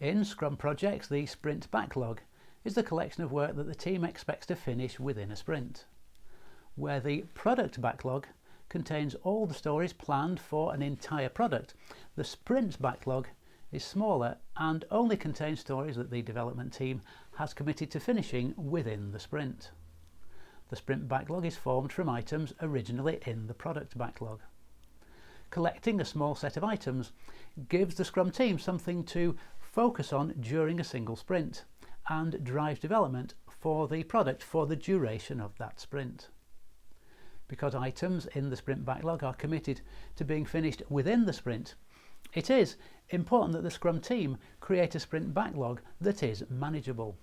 In Scrum projects, the sprint backlog is the collection of work that the team expects to finish within a sprint, where the product backlog contains all the stories planned for an entire product. The sprint backlog is smaller and only contains stories that the development team has committed to finishing within the sprint. The sprint backlog is formed from items originally in the product backlog. Collecting a small set of items gives the Scrum team something to focus on during a single sprint and drives development for the product for the duration of that sprint. Because items in the sprint backlog are committed to being finished within the sprint, it is important that the Scrum team create a sprint backlog that is manageable.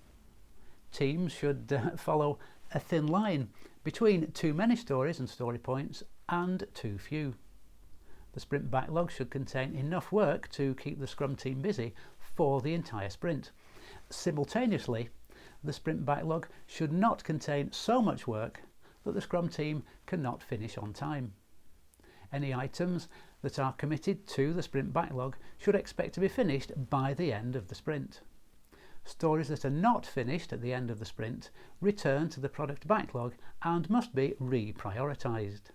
Teams should follow a thin line between too many stories and story points and too few. The sprint backlog should contain enough work to keep the Scrum team busy for the entire sprint. Simultaneously, the sprint backlog should not contain so much work that the Scrum team cannot finish on time. Any items that are committed to the sprint backlog should expect to be finished by the end of the sprint. Stories that are not finished at the end of the sprint return to the product backlog and must be reprioritised.